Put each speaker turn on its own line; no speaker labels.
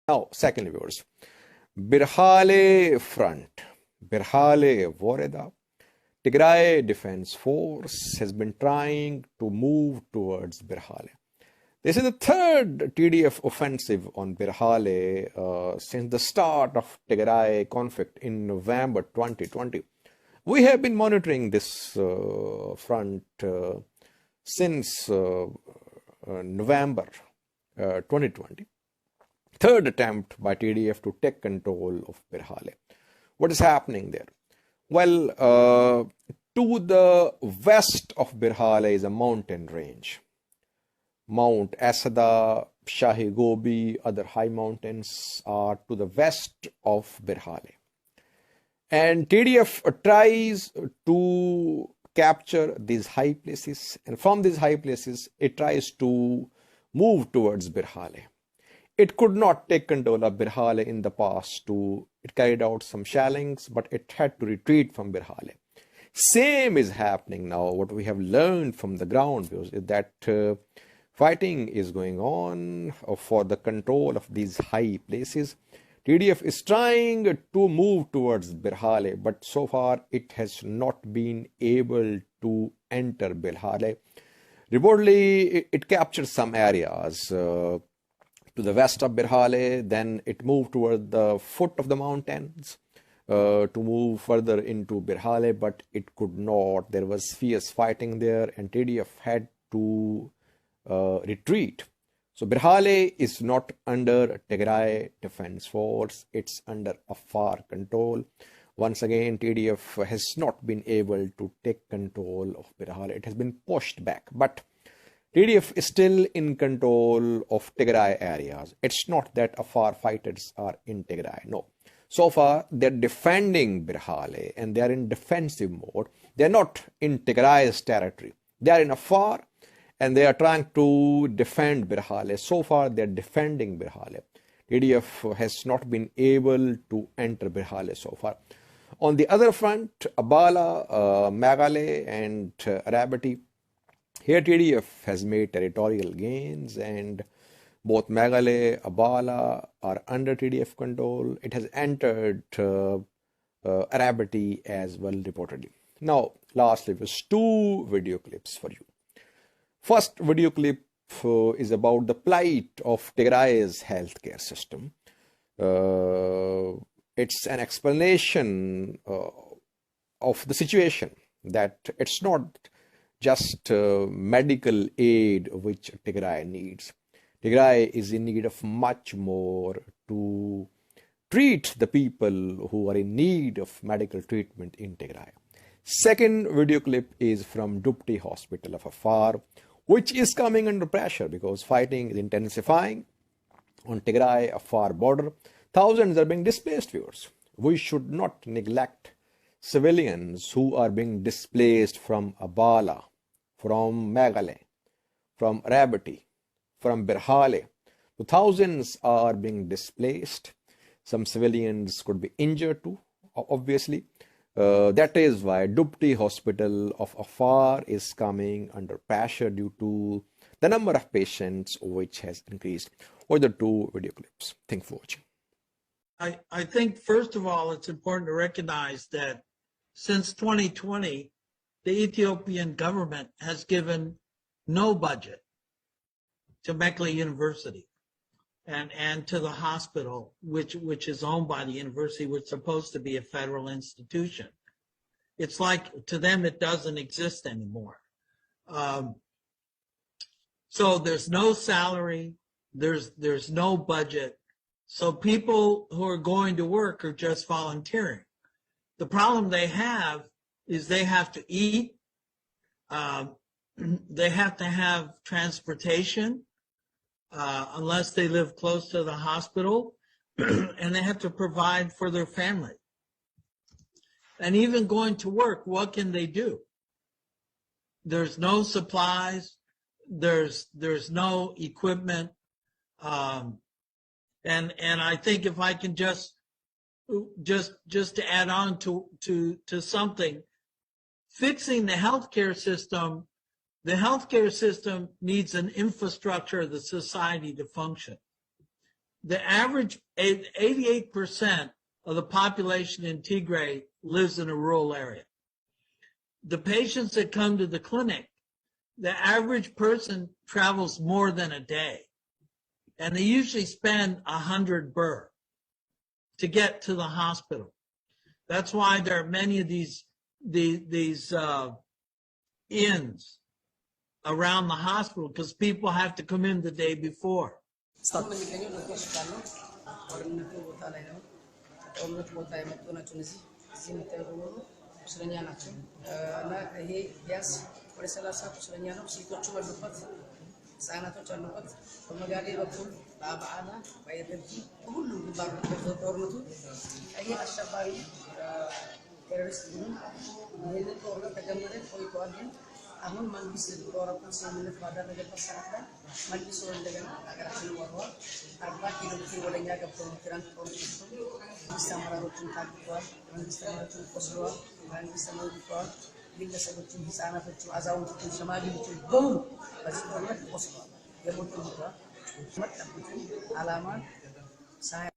Now, second viewers, Birhale front, Birhale Voreda, Tigray Defense Force has been trying to move towards Birhale. This is the third TDF offensive on Birhale since the start of Tigray conflict in November 2020. We have been monitoring this front since November 2020. Third attempt by TDF to take control of Birhale. What is happening there? Well, to the west of Birhale is a mountain range. Mount Asada, Shahi Gobi, other high mountains are to the west of Birhale. And TDF tries to capture these high places, and from these high places, it tries to move towards Birhale. It could not take control of Birhale in the past. It carried out some shellings, but it had to retreat from Birhale. Same is happening now. What we have learned from the ground is that fighting is going on for the control of these high places. TDF is trying to move towards Birhale, but so far it has not been able to enter Birhale. Reportedly, it captured some areas to the west of Birhale, then it moved toward the foot of the mountains to move further into Birhale, but it could not. There was fierce fighting there, and TDF had to retreat. So Birhale is not under Tigray Defense Force, it's under Afar control. Once again, TDF has not been able to take control of Birhale. It has been pushed back, but TDF is still in control of Tigray areas. It's not that Afar fighters are in Tigray, no. So far, they're defending Birhale and they're in defensive mode. They're not in Tigray's territory. They are in Afar and they are trying to defend Birhale. So far, they're defending Birhale. TDF has not been able to enter Birhale so far. On the other front, Abala, Megale, and Arabati, here TDF has made territorial gains, and both Megale, Abala are under TDF control. It has entered Arabati as well, reportedly. Now, lastly, there's two video clips for you. First video clip is about the plight of Tigray's healthcare system. It's an explanation of the situation, that it's not just medical aid which Tigray needs. Tigray is in need of much more to treat the people who are in need of medical treatment in Tigray. Second video clip is from Dupti Hospital of Afar, which is coming under pressure because fighting is intensifying on Tigray-Afar border. Thousands are being displaced, viewers. We should not neglect civilians who are being displaced from Abala, from Megale, from Arabati, from Birhale. The thousands are being displaced. Some civilians could be injured too, obviously. That is why Dupti Hospital of Afar is coming under pressure due to the number of patients which has increased. Or the two video clips. Thank you for watching.
I think, first of all, it's important to recognize that since 2020, the Ethiopian government has given no budget to Mekelle University and to the hospital, which is owned by the university, which is supposed to be a federal institution. It's like, to them, it doesn't exist anymore. So there's no salary, there's no budget. So people who are going to work are just volunteering. The problem they have is they have to eat, they have to have transportation, unless they live close to the hospital, and they have to provide for their family. And even going to work, what can they do? There's no supplies, there's no equipment, and I think if I can just to add on to something, fixing the healthcare system needs an infrastructure of the society to function. The average 88% of the population in Tigray lives in a rural area. The patients that come to the clinic, the average person travels more than a day, and they usually spend 100 birr to get to the hospital. That's why there are many of these inns around the hospital, because people have to come in the day before.
ህጻናቶች አሉበት በመጋዴ በኩል በአባዓና በየደልቲ ሁሉም ግንባሮች በጦርነቱ ይሄ አሸባሪ ቴሮሪስት ግን ይሄንን ጦርነት ተጀመረ ቆይቷል። ግን አሁን መንግስት ጦርነቱን ስምምነት ባደረገበት ሰዓት ላይ መልሶ እንደገና ሀገራችንን ወሯል። 40 ኪሎ ሜትር ወደኛ ገብተው ትራንስ ጦርነት መንግስት አመራሮችን ታግተዋል። መንግስት አመራሮችን ቆስለዋል። መንግስት አመራሮች ግለሰቦችን ህፃናቶችን አዛውንቶችን ሽማግሌዎችን በሙሉ በዚህ ጦርነት ቆስለዋል። የሞቱ ሙተዋል። መጣበት አላማን ሳያ